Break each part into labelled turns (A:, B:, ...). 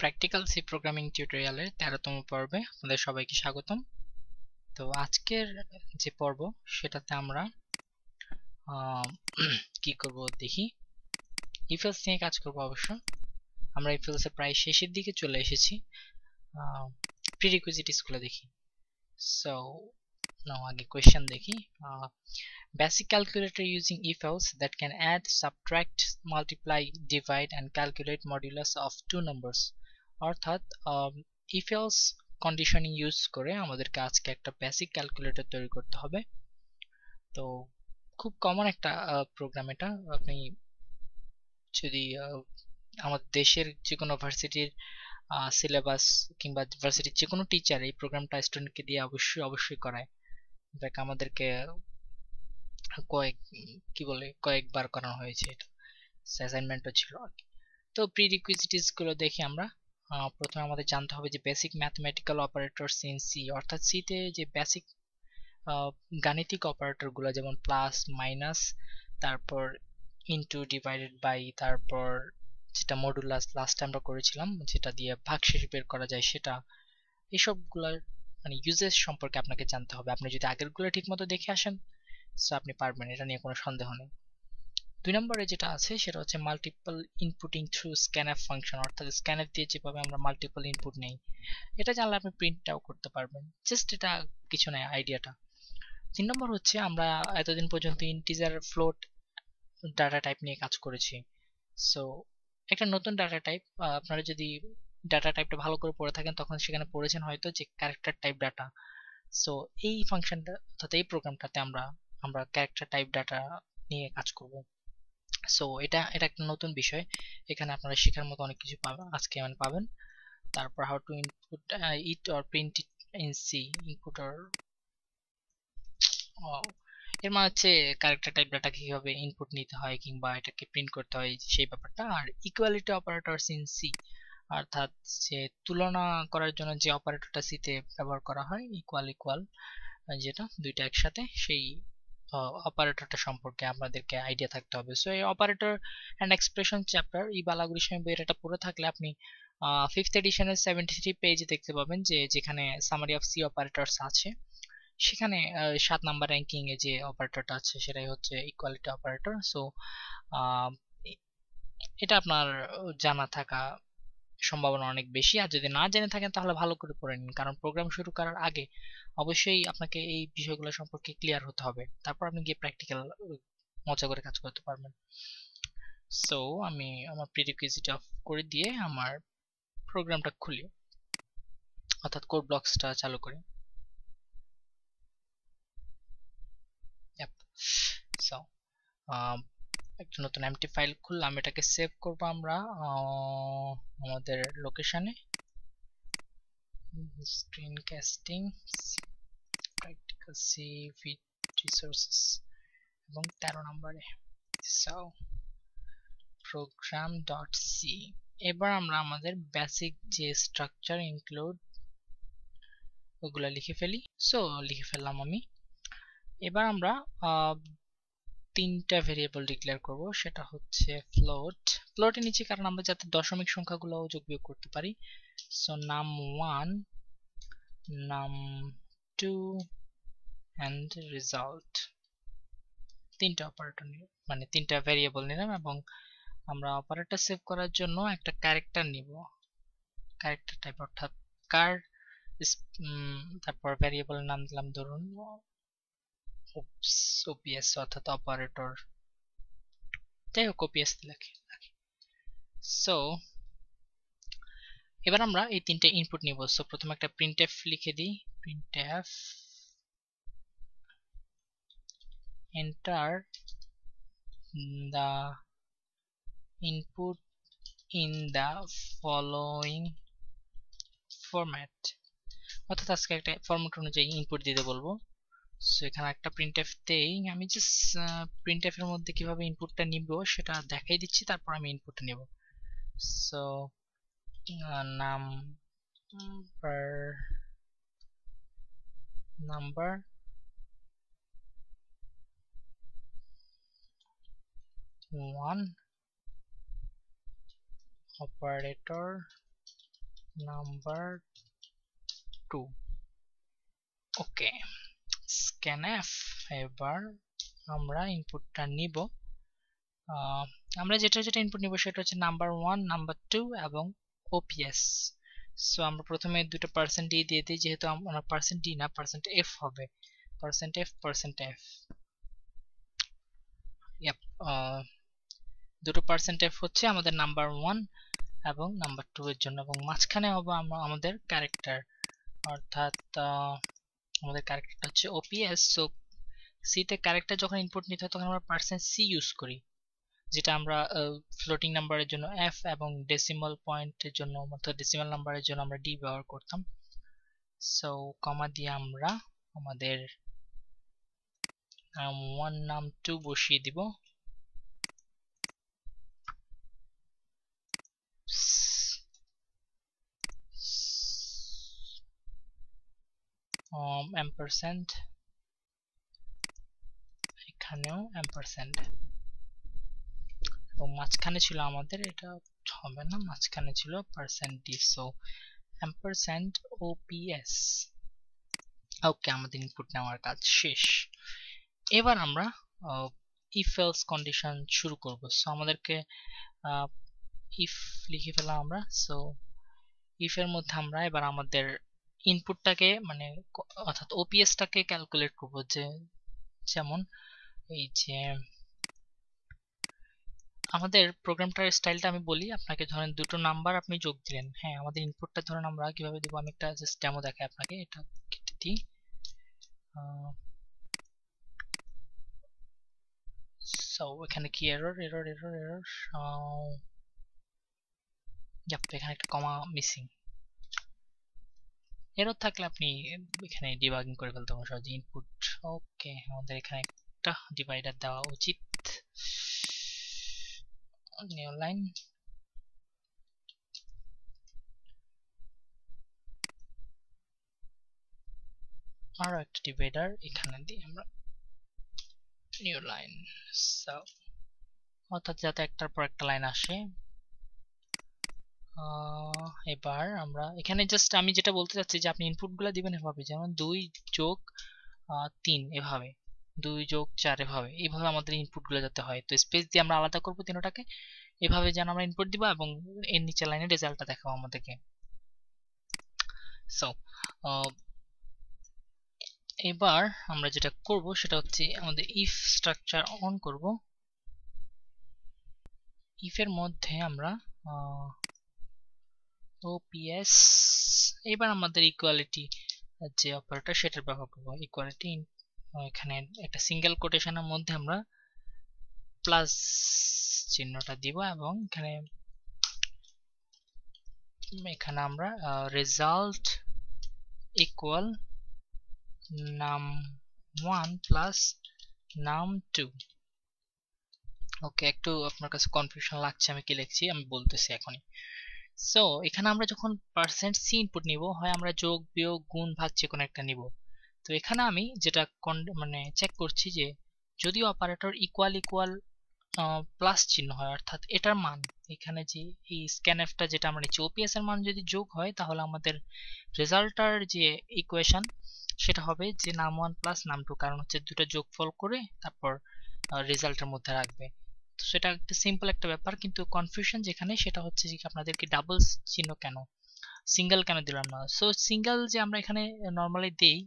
A: Practical C programming টিউটোরিয়ালের 13তম পর্বে আপনাদের সবাইকে স্বাগতম। তো আজকের যে পর্ব সেটাতে আমরা কি করব দেখি, ইফ এলস নিয়ে কাজ করব। অবশ্য আমরা ইফ এলস এর প্রায় শেষের দিকে চলে এসেছি। প্রিরিকুইজিট স্কুলে দেখি। সো আগে কোয়েশ্চেন দেখি। Basic calculator using if else that can add, subtract, multiply, divide and calculate modulus of two numbers. অর্থাৎ if else কন্ডিশনিং ইউজ করে আমাদেরকে আজকে একটা বেসিক ক্যালকুলেটর তৈরি করতে হবে। তো খুব কমন একটা প্রোগ্রাম এটা। আপনি যদি আমাদের দেশের যে কোনো ভার্সিটির সিলেবাস কিংবা ভার্সিটির যে কোনো টিচার এই প্রোগ্রামটা স্টুডেন্টকে দিয়ে অবশ্যই করায়। দেখ আমাদেরকে কয়েকবার করানো হয়েছে, এটা অ্যাসাইনমেন্টও ছিল আর কি। তো প্রিরিকুইজিটস গুলো দেখি আমরা। প্রথমে আমাদের জানতে হবে যে basic mathematical operators in C, অর্থাৎ সি তে যে বেসিক গাণিতিক অপারেটর গুলো, যেমন প্লাস, মাইনাস, তারপর ইনটু, ডিভাইডেড বাই, তারপর যেটা মডুলাস লাস্ট আমরা করেছিলাম যেটা দিয়ে ভাগশেষ বের করা যায় সেটা, এসবগুলোর মানে ইউজেস সম্পর্কে আপনাকে জানতে হবে। আপনি যদি আগেরগুলো ঠিকমতো দেখে আসেন সো আপনি পারবেন, এটা নিয়ে কোনো সন্দেহ নেই। 2 নম্বরে যেটা আছে সেটা হচ্ছে multiple inputting through scanf function, অর্থাৎ স্ক্যানএফ দিয়ে যেভাবে আমরা মাল্টিপল ইনপুট নেই, এটা জানলে আপনি প্রিন্টটাও করতে পারবেন। জাস্ট এটা কিছু নয়, আইডিয়াটা। 3 নম্বর হচ্ছে আমরা এতদিন পর্যন্ত ইন্টিজার, ফ্লোট ডাটা টাইপ নিয়ে কাজ করেছি। সো একটা নতুন ডাটা টাইপ, আপনারা যদি ডাটা টাইপটা ভালো করে পড়ে থাকেন তখন সেখানে পড়েছেন হয়তো যে ক্যারেক্টার টাইপ ডাটা। সো এই ফাংশনটা অর্থাৎ এই প্রোগ্রামটাতে আমরা ক্যারেক্টার টাইপ ডাটা নিয়ে কাজ করব। সো এটা একটা নতুন বিষয়, এখানে আপনারা শেখার মতো অনেক কিছু পাবেন আজকে পাবেন। তারপর how to input it or print it in C, input or এর মানে হচ্ছে ক্যারেক্টার টাইপ ডাটা কিভাবে ইনপুট নিতে হয় কিংবা এটাকে প্রিন্ট করতে হয় সেই ব্যাপারটা। আর ইকুয়ালিটি অপারেটরস ইন সি, অর্থাৎ যে তুলনা করার জন্য যে অপারেটরটা সিতে ব্যবহার করা হয়, ইকুয়াল যেটা দুইটা একসাথে, সেই অপারেটরটা সম্পর্কে আপনাদেরকে আইডিয়া থাকতে হবে। সো এই অপারেটর অ্যান্ড এক্সপ্রেশন চ্যাপ্টার ই বালাগুড়ি সময় বইয়ের এটা পড়ে থাকলে আপনি 5th এডিশনের 73 পেজে দেখতে পাবেন যে যেখানে সামারি অফ সি অপারেটরস আছে, সেখানে 7 নাম্বার র্যাঙ্কিং এ যে অপারেটরটা আছে সেটাই হচ্ছে ইকুয়ালিটি অপারেটর। সো এটা আপনার জানা থাকা সম্ভাবনা অনেক বেশি, আর যদি না জেনে থাকেন তাহলে ভালো করে পড়ে নিন, কারণ প্রোগ্রাম শুরু করার আগে অবশ্যই আপনাকে এই বিষয়গুলো সম্পর্কে ক্লিয়ার হতে হবে, তারপর আপনি গিয়ে প্র্যাকটিক্যাল মজা করে কাজ করতে পারবেন। সো আমি আমার প্রিরিকুইজিট অফ করে দিয়ে আমার প্রোগ্রামটা খুলি, অর্থাৎ কোড ব্লকসটা চালু করি। সো একটা নতুন এমটি ফাইল খুললাম, এটাকে সেভ করব আমরা আমাদের লোকেশনে, screen casting, practical C with resources এবং 13 নম্বরে। সো প্রোগ্রাম ডট সি, এবার আমরা আমাদের বেসিক যে স্ট্রাকচার ইনক্লুড ওগুলা লিখে ফেলি। সো লিখে ফেললাম আমি। এবার আমরা তিনটা ভেরিয়েবল ডিক্লেয়ার করব, সেটা হচ্ছে ফ্লোটের নিচে, কারণ আমরা যাতে দশমিক সংখ্যাগুলো যোগ বিয়োগ করতে পারি। So num1, num2 and result, তিনটা অপারেটর মানে তিনটা ভেরিয়েবল নিলাম, এবং আমরা অপারেটর সেভ করার জন্য একটা ক্যারেক্টার নিব, ক্যারেক্টার টাইপ, অর্থাৎ কার, তারপর ভেরিয়েবলের নাম দিলাম ধরুন ওপিএস, অর্থাৎ অপারেটর, যাই হোক ওপিএস লেখে। সো এবার আমরা এই তিনটে ইনপুট নিব। সো প্রথমে একটা প্রিন্টএফ লিখে দিই, printf enter the input in the following format, অর্থাৎ আজকে একটা ফরম্যাট অনুযায়ী ইনপুট দিতে বলবো। সো এখানে একটা প্রিন্টএফ দেই, আমি জাস্ট প্রিন্টএফ এর মধ্যে কিভাবে ইনপুটটা নিব সেটা দেখাই দিচ্ছি, তারপর আমি ইনপুটটা নেব। So number 1 operator number 2। ওকে, scanf। এবার আমরা ইনপুটটা নিব। আমরা যেটা ইনপুট নিব সেটা হচ্ছে নাম্বার 1, নাম্বার 2 এবং ওপিএস। সো আমরা প্রথমে দুটো পার্সেন্ট ডি দিয়ে দিই, যেহেতু আমরা পার্সেন্ট ডি না পার্সেন্ট এফ হবে, পার্সেন্ট এফ। দুটো পার্সেন্ট এফ হচ্ছে আমাদের নাম্বার 1 এবং নাম্বার 2 এর জন্য, এবং মাঝখানে হবে আমাদের ক্যারেক্টার, অর্থাৎ আমাদের ক্যারেক্টারটা হচ্ছে ওপিএস। সো সি তে ক্যারেক্টার যখন ইনপুট নিতে হয় তখন আমরা পার্সেন্ট সি ইউজ করি, যেটা আমরা ফ্লোটিং নাম্বারের জন্য এফ এবং ডেসিমাল পয়েন্টের জন্য অর্থাৎ ডেসিমাল নাম্বারের জন্য আমরা ডি ব্যবহার করতাম। সো কমা দিয়ে আমরা আমাদের নাম 1 নাম 2 বসিয়ে দিব। ampersand, এখানেও ampersand, এবং মাঝখানে ছিল আমাদের, এটা হবে না, মাঝখানে ছিল percent D. So ampersand ops। ওকে, আমাদের ইনপুট নেওয়ার কাজ শেষ। এবার আমরা ইফ এলস কন্ডিশন শুরু করব। সো আমাদেরকে ইফ লিখে ফেলাম আমরা। সো ইফ এর মধ্যে আমরা এবার আমাদের ইনপুটটাকে মানে অর্থাৎ ওপিএসটাকে ক্যালকুলেট করব, যে যেমন এই যে আমাদের প্রোগ্রামটার স্টাইলটা আমি বলি আপনাকে। ধরেন দুটো নাম্বার আপনি যোগ দিলেন, হ্যাঁ আমাদের ইনপুটটা ধরেন আমরা কিভাবে দেব, আমি একটা জাস্ট ডেমো দেখাই আপনাকে। এটা কেটে দিই। সো এখানে কি এরর, এখানে একটা কমা মিসিং। এরর থাকলে আপনি এখানে ডিবাগিং করে ফেলতে পারেন সহজে। ইনপুট, ওকে, আমাদের এখানে একটা ডিভাইডার দেওয়া উচিত। নিউ লাইন, আরো একটা ডিভাইডার এখানে দিই আমরা, নিউ লাইন। সো অর্থাৎ যাতে একটার পর একটা লাইন আসে। এবার আমরা এখানে জাস্ট আমি যেটা বলতে চাচ্ছি যে আপনি ইনপুটগুলো দিবেন এভাবে, যেমন 2 যোগ 3 এভাবে, 2 যোগ 4 এইভাবে আমাদের ইনপুটগুলো যাতে হয়। তো স্পেস দিয়ে আমরা আলাদা করব তিনটাকে, এভাবে যেন আমরা ইনপুট দিব এবং এর নিচে লাইনে রেজাল্টটা দেখাবো আমাদেরকে। সো এবার আমরা যেটা করব সেটা হচ্ছে আমাদের ইফ স্ট্রাকচার অন করব। ইফ এর মধ্যে আমরা ওপিএস, এবার আমাদের ইকুয়ালিটি যে অপারেটর সেটার ব্যবহার করব। ইকুয়ালিটি এখানে একটা সিঙ্গেল কোটেশনের মধ্যে আমরা প্লাস চিহ্নটা দিব, এবং এখানে আমরা result equal num1 plus num2। ওকে, একটু আপনার কাছে কনফিউশন লাগছে আমি কি লিখছি, আমি বলতেছি এখনই। সো এখানে আমরা যখন পার্সেন্ট সি ইনপুট নিব, হয় আমরা যোগ বিয়োগ গুণ ভাগ যে কোনো একটা নিব। তো এখানে আমি যেটা মানে চেক করছি যে যদি অপারেটর ইকুয়াল প্লাস চিহ্ন হয়, অর্থাৎ এটার মান এখানে যে এই স্ক্যানএফটা যেটা আমরা নিচ্ছি ওপিএস এর মান যদি যোগ হয়, তাহলে আমাদের রেজাল্টার যে ইকুয়েশন সেটা হবে যে num1 প্লাস num2, কারণ হচ্ছে দুটো যোগফল করে তারপর রেজাল্টের মধ্যে রাখবে। তো সেটা একটা সিম্পল একটা ব্যাপার, কিন্তু কনফিউশন যেখানে সেটা হচ্ছে যে আপনাদেরকে ডাবল চিহ্ন কেন, সিঙ্গেল কেন দিলাম না। সো সিঙ্গেল যে আমরা এখানে নর্মালি দেই,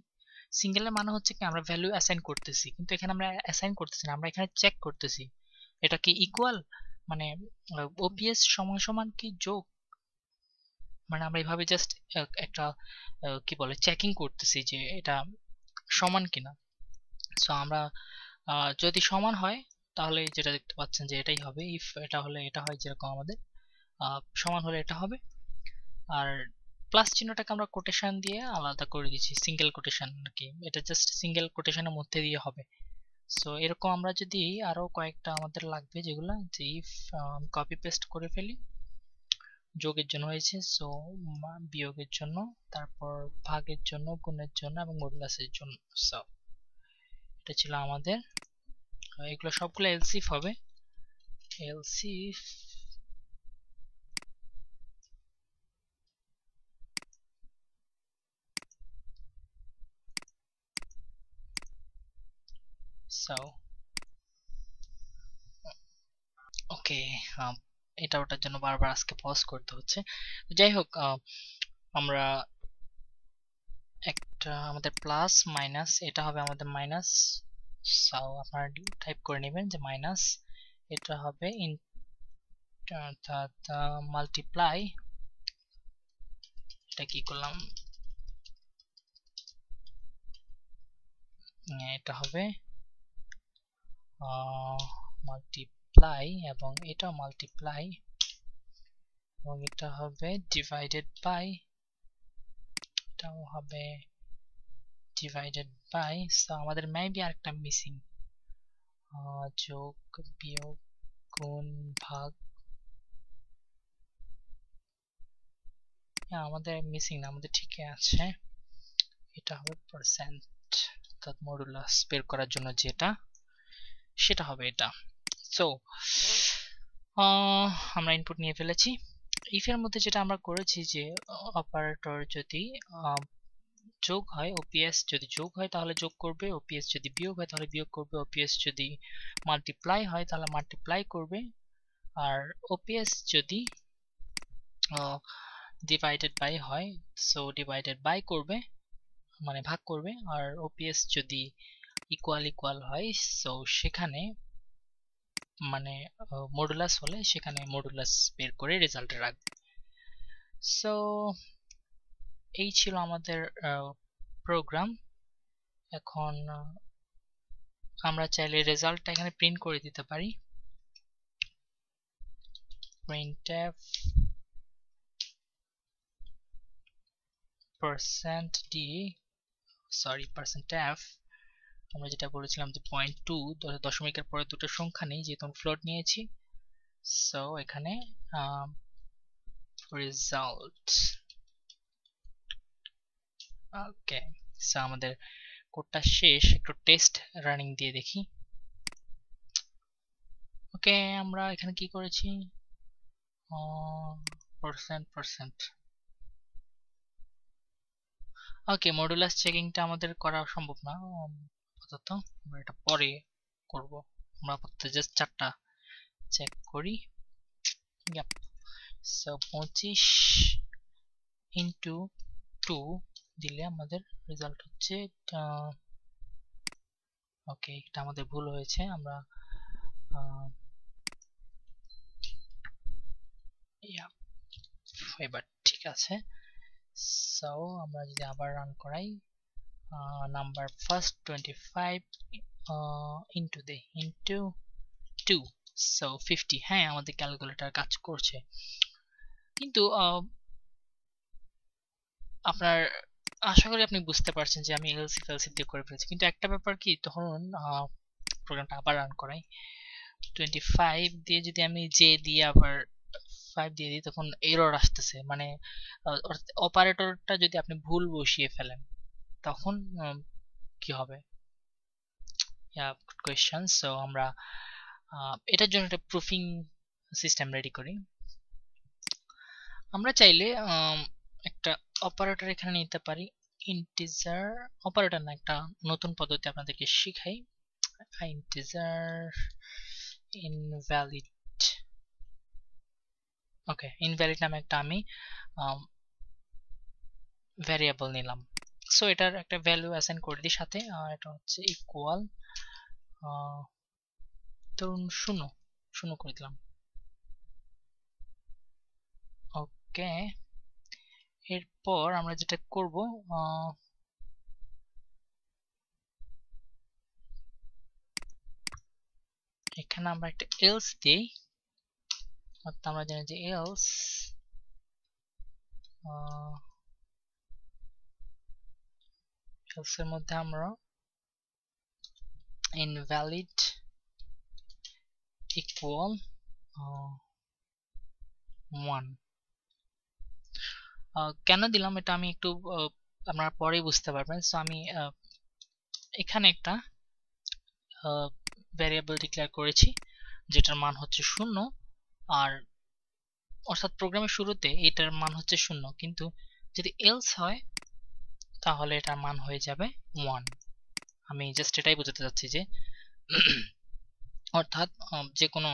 A: সিঙ্গেলের মানে হচ্ছে কি আমরা ভ্যালু অ্যাসাইন করতেছি, কিন্তু এখানে আমরা অ্যাসাইন করতেছি না, আমরা এখানে চেক করতেছি এটা কি ইকুয়াল, মানে ওপিএস সমান সমান কি যোগ, মানে আমরা এইভাবে জাস্ট একটা কি বলে চেকিং করতেছি যে এটা সমান কিনা। সো আমরা যদি সমান হয় তাহলে যেটা দেখতে পাচ্ছেন যে এটাই হবে। ইফ এটা হলে এটা হয়, যেরকম আমাদের সমান হলে এটা হবে। আর প্লাস চিহ্নটাকে আমরা কোটেশন দিয়ে আলাদা করে দিচ্ছি, সিঙ্গেল কোটেশন আর কি, এটা জাস্ট সিঙ্গেল কোটেশনের মধ্যে দিয়ে হবে। সো এরকম আমরা যদি আরো কয়েকটা আমাদের লাগবে, যেগুলো যে ইফ কপি পেস্ট করে ফেলি, যোগের জন্য হয়েছে, সো বিয়োগের জন্য, তারপর ভাগের জন্য, গুণের জন্য এবং মডুলাসের জন্য। সো এটা ছিল আমাদের, এগুলো সবগুলো এলসিফ হবে। এলসিফ সো ওকে, এটা ওটার জন্য বারবার আজকে পজ করতে হচ্ছে। যাই হোক, আমরা একটা আমাদের প্লাস মাইনাস, এটা হবে আমাদের মাইনাস। সো আপনারা টাইপ করে নেবেন যে মাইনাস, এটা হবে ইন অর্থাৎ মাল্টিপ্লাই, এটা কি করলাম, এটা হবে মাল্টিপ্লাই এবং এটা মাল্টিপ্লাই এবং এটা হবে ডিভাইডেড বাই, এটাও হবে ডিভাইডেড বাই। সো আমাদের মেবি আরেকটা মিসিং, যোগ বিয়োগ গুণ ভাগ, আমাদের মিসিং না, আমাদের ঠিকই আছে। এটা হবে পার্সেন্ট, অর্থাৎ মডুলাস বের করার জন্য যেটা, সেটা হবে এটা। সো আমরা ইনপুট নিয়ে ফেলেছি। ইফের মধ্যে যেটা আমরা করেছি যে অপারেটর যদি যোগ হয়, ওপিএস যদি যোগ হয় তাহলে যোগ করবে, ওপিএস যদি বিয়োগ হয় তাহলে বিয়োগ করবে, ওপিএস যদি মাল্টিপ্লাই হয় তাহলে মাল্টিপ্লাই করবে, আর ওপিএস যদি ডিভাইডেড বাই হয় সো ডিভাইডেড বাই করবে, মানে ভাগ করবে, আর ওপিএস যদি ইকুয়াল ইকুয়াল হয় সো সেখানে মানে মডুলাস হলে সেখানে মডুলাস বের করে রেজাল্টে রাখবে। সো এই ছিল আমাদের প্রোগ্রাম। এখন আমরা চাইলে রেজাল্টটা এখানে প্রিন্ট করে দিতে পারি, printf %f, আমরা যেটা বলেছিলাম যে 0.2 দশমিকের পরে দুটো সংখ্যা নেই, যেহেতু ফ্লোট নিয়েছি। সো এখানে রেজাল্ট, ওকে। সো আমাদের কোডটা শেষ, একটু টেস্ট রানিং দিয়ে দেখি। ওকে, আমরা এখানে কি করেছি, %%। ওকে, মডুলাস চেকিংটা আমাদের করা সম্ভব না আপাতত, আমরা এটা পরে করব। আমরা আপাতত জাস্ট 4টা চেক করি। সো 25 ইন্টু 2 দিলে আমাদের রেজাল্ট হচ্ছে, ওকে এটা আমাদের ভুল হয়েছে, আমরা এবার ঠিক আছে। সো আমরা যদি আবার রান করাই, নাম্বার ফার্স্ট 25 ইন্টু 2 সো 50। হ্যাঁ, আমাদের ক্যালকুলেটর কাজ করছে, কিন্তু আপনার আশা করি আপনি বুঝতে পারছেন যে আমি এলসি ফেলসি দিয়ে করে ফেলেছি। কিন্তু একটা ব্যাপার কি, তখন প্রোগ্রামটা আবার রান করাই, 25 দিয়ে যদি আমি জে দিয়ে আবার 5 দিয়ে দিই তখন এরর আসতেছে, মানে অপারেটরটা যদি আপনি ভুল বসিয়ে ফেলেন তখন কি হবে, কোয়েশ্চেন। সো আমরা এটার জন্য একটা প্রুফিং সিস্টেম রেডি করি। আমরা চাইলে একটা অপারেটর এখানে নিতে পারি, ইন্টিজার অপারেটর না, একটা নতুন পদ্ধতি আপনাদেরকে শিখাই, ইন্টিজার ইনভ্যালিড। ওকে, ইনভ্যালিড নামে একটা আমি ভ্যারিয়েবল নিলাম। সো এটার একটা ভ্যালু অ্যাসাইন করে দিই সাথে, এটা হচ্ছে ইকুয়াল ধরুন 0 করে দিলাম। ওকে, এরপর আমরা যেটা করব, এখানে আমরা একটা এলস দিই, অর্থাৎ আমরা জানি যে এলস এর মধ্যে আমরা ইনভ্যালিড ইকুয়াল 1 কেন দিলাম এটা আমি একটু আপনারা পরেই বুঝতে পারবেন। সো আমি এখানে একটা ভ্যারিয়েবল ডিক্লেয়ার করেছি যেটার মান হচ্ছে 0, আর অর্থাৎ প্রোগ্রামের শুরুতে এটার মান হচ্ছে 0, কিন্তু যদি এলস হয় তাহলে এটার মান হয়ে যাবে 1। আমি জাস্ট এটাই বোঝাতে চাচ্ছি যে অর্থাৎ যে কোনো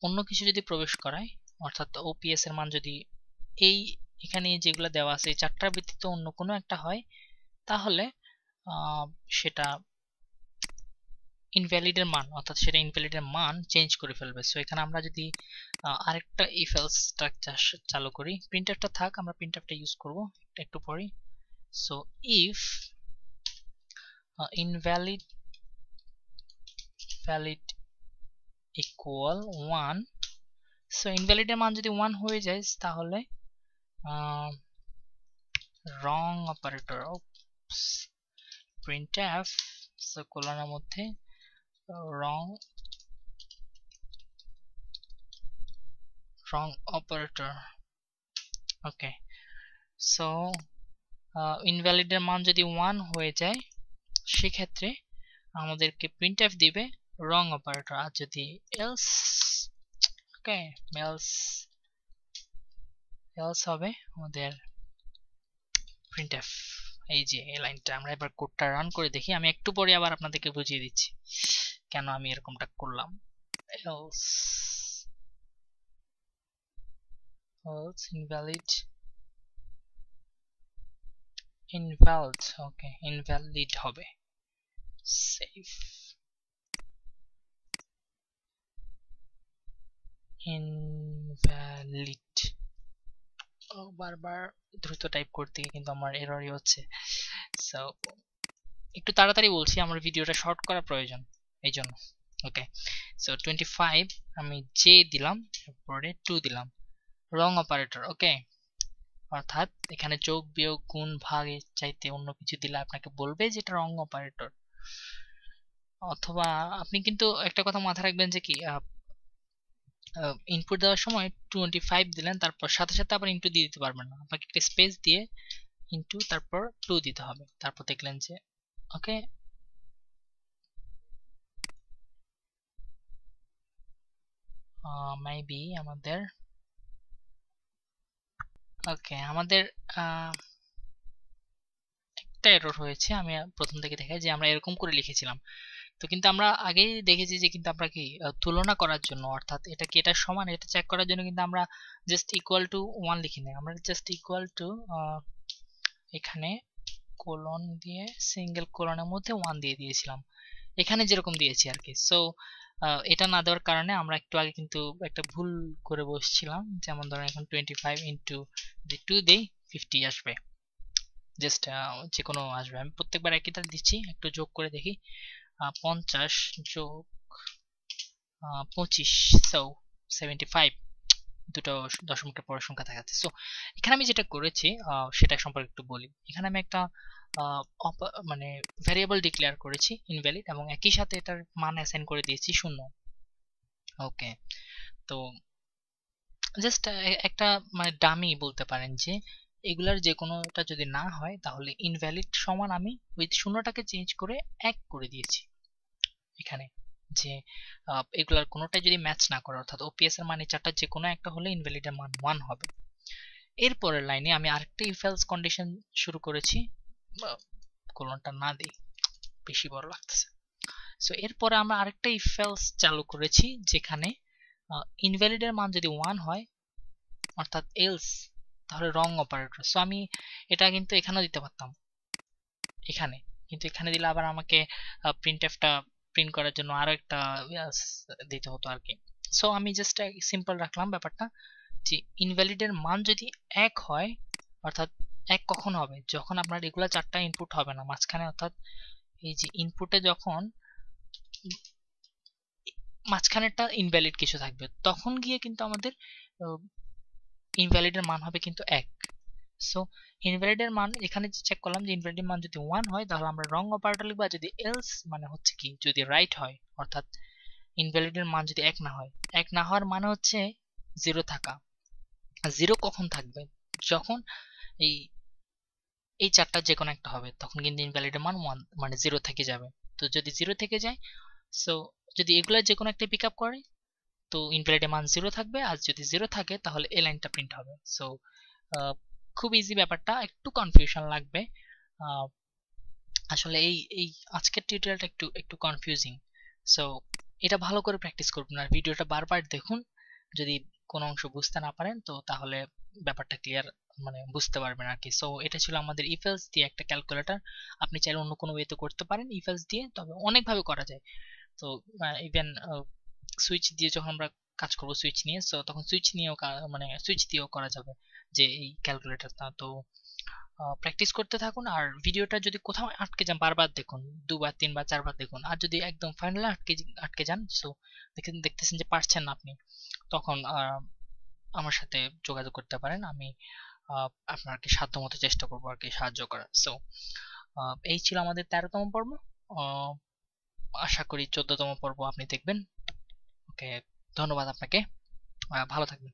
A: অন্য কিছু যদি প্রবেশ করায়, অর্থাৎ ওপিএস এর মান যদি এই এখানে যেগুলো দেওয়া আছে এই চারটার ভিত্তিতে অন্য কোনো একটা হয়, তাহলে সেটা ইনভ্যালিডের মান, অর্থাৎ সেটা ইনভ্যালিডের মান চেঞ্জ করে ফেলবে। সো এখানে আমরা যদি আরেকটা ইফ এলস স্ট্রাকচার চালু করি, প্রিন্টএফটা থাক, আমরা প্রিন্টএফটা ইউজ করব একটু পরে। So if invalid valid equal 1, so ইনভ্যালিডের মান যদি 1 হয়ে যায় তাহলে রং অপারেটর printf, সো কোলনের মধ্যে wrong operator। ওকে, সো ইনভ্যালিডের মান যদি 1 হয়ে যায় সেক্ষেত্রে আমাদেরকে printf দিবে wrong operator, আর যদি else, ওকে, else হবে আমাদের printf। এই যে এই লাইনটা, আমরা এবার কোডটা রান করে দেখি, আমি একটু পরে আবার আপনাদেরকে বুঝিয়ে দিচ্ছি কেন আমি এরকমটা করলাম। else invalid, ওকে, invalid হবে। সেভ, invalid, বারবার দ্রুত টাইপ করতে গিয়ে কিন্তু আমার এররই হচ্ছে। সো একটু তাড়াতাড়ি বলছি, আমার ভিডিওটা শর্ট করা প্রয়োজন এই জন্য। ওকে, সো 25 আমি জে দিলাম, তারপরে 2 দিলাম, রং অপারেটর। ওকে, অর্থাৎ এখানে যোগ বিয়োগ গুণ ভাগের চাইতে অন্য কিছু দিলে আপনাকে বলবে যে এটা রং অপারেটর। অথবা আপনি কিন্তু একটা কথা মাথায় রাখবেন যে কি, ইনপুট দেওয়ার সময় 25 দিলেন, তারপর সাথে সাথে আবার ইনটু দিয়ে দিতে পারবেন না, আপনাকে একটা স্পেস দিয়ে ইনটু তারপর 2 দিতে হবে, তারপর দেখলেন যে ওকে। মেবি আমাদের ওকে, আমাদের একটা এরর হয়েছে, আমি প্রথম থেকে দেখাই যে আমরা এরকম করে লিখেছিলাম। তো কিন্তু আমরা আগেই দেখেছি যে কিন্তু আমরা কি তুলনা করার জন্য, অর্থাৎ এটা কি এটার সমান, এটা চেক করার জন্য কিন্তু আমরা জাস্ট ইকুয়াল টু 1 লিখি না, আমরা জাস্ট ইকুয়াল টু এখানে কোলন দিয়ে সিঙ্গেল কোলনের মধ্যে 1 দিয়ে দিয়েছিলাম, এখানে যেরকম দিয়েছি আর কি। সো এটা না দেওয়ার কারণে আমরা একটু আগে কিন্তু একটা ভুল করে বসছিলাম, যেমন ধরেন এখন 25 ইন্টু যদি 2 দেই 50 আসবে, জাস্ট যে কোনো আসবে। আমি প্রত্যেকবার একইটা দিচ্ছি, একটু যোগ করে দেখি, 50 যোগ 25, সো 75, দুটো দশমিকের পরের সংখ্যা দেখা যাচ্ছে। সো এখানে আমি যেটা করেছি সেটা সম্পর্কে একটু বলি। এখানে আমি একটা মানে ভ্যারিয়েবল ডিক্লেয়ার করেছি ইনভ্যালিড, এবং একই সাথে এটার মান অ্যাসাইন করে দিয়েছি 0। ওকে, তো জাস্ট একটা মানে ডামি বলতে পারেন যে এগুলার যে কোনোটা যদি না হয় তাহলে ইনভ্যালিড সমান আমি উইথ 0টাকে চেঞ্জ করে 1 করে দিয়েছি এখানে, যে এগুলার কোনোটাই যদি ম্যাচ না করে, অর্থাৎ ওপিএস এর মানে চারটা যে কোনো একটা হলে ইনভ্যালিড এর মান 1 হবে। এরপরের লাইনে আমি আরেকটা ইফ এলস কন্ডিশন শুরু করেছি, কোলনটা না দিই বেশি বড় লাগতেছে। সো এরপরে আমরা আরেকটা ইফ এলস চালু করেছি যেখানে ইনভ্যালিড এর মান যদি 1 হয়, অর্থাৎ এলস, তাহলে রং অপারেটর। সো আমি এটা কিন্তু এখানেও দিতে পারতাম এখানে, কিন্তু এখানে দিলে আবার আমাকে প্রিন্টএফটা প্রিন্ট করার জন্য আরো একটা দিতে হতো আর কি। সো আমি জাস্ট সিম্পল রাখলাম ব্যাপারটা, যে ইনভ্যালিডের মান যদি 1 হয়, অর্থাৎ 1 কখন হবে, যখন আপনার রেগুলার 4টা ইনপুট হবে না মাঝখানে, অর্থাৎ এই যে ইনপুটে যখন মাঝখানেরটা ইনভ্যালিড কিছু থাকবে, তখন গিয়ে কিন্তু আমাদের ইনভ্যালিডের মান হবে কিন্তু 1। সো ইনভ্যালিডের মান এখানে চেক করলাম যে ইনভ্যালিডের মান যদি 1 হয় তাহলে আমরা রং অপারেটর লিখব, আর যদি এলস মানে হচ্ছে কি যদি রাইট হয়, অর্থাৎ ইনভ্যালিডের মান যদি 1 না হয়, 1 না হওয়ার মানে হচ্ছে 0 থাকা। 0 কখন থাকবে, যখন এই এই চারটা যে কোনো একটা হবে, তখন কিন্তু ইনভ্যালিডের মান 1 মানে 0 থেকে যাবে। তো যদি 0 থেকে যায়, সো যদি এগুলা যে কোনো একটা পিক আপ করে তো ইনভ্যালিডের মান 0 থাকবে, আর যদি 0 থাকে তাহলে এই লাইনটা প্রিন্ট হবে। সো খুব ইজি ব্যাপারটা, একটু কনফিউশন লাগবে আসলে এই এই আজকের টিউটোরিয়ালটা একটু একটু কনফিউজিং, সো এটা ভালো করে প্র্যাকটিস করবেন আর ভিডিওটা বারবার দেখুন। যদি কোনো অংশ বুঝতে না পারেন তো তাহলে ব্যাপারটা ক্লিয়ার মানে বুঝতে পারবেন আর কি। সো এটা ছিল আমাদের ইফেলস দিয়ে একটা ক্যালকুলেটর। আপনি চাইলে অন্য কোনো ওয়েতে করতে পারেন ইফেলস দিয়ে, তবে অনেকভাবে করা যায়। তো ইভেন সুইচ দিয়ে যখন আমরা কাজ করব সুইচ নিয়ে, সো তখন সুইচ নিয়েও মানে সুইচ দিয়েও করা যাবে যে এই ক্যালকুলেটরটা। তো প্র্যাকটিস করতে থাকুন আর ভিডিওটা যদি কোথাও আটকে যান বারবার দেখুন, দুবার তিনবার চারবার দেখুন। আর যদি একদম ফাইনালে আটকে যান, সো দেখতেছেন যে পারছেন না আপনি, তখন আমার সাথে যোগাযোগ করতে পারেন। আমি আপনাকে সাধ্যমতো চেষ্টা করবো আর কি সাহায্য করার। সো এই ছিল আমাদের 13তম পর্ব। আহ, আশা করি 14তম পর্ব আপনি দেখবেন। ওকে, ধন্যবাদ আপনাকে, ভালো থাকবেন।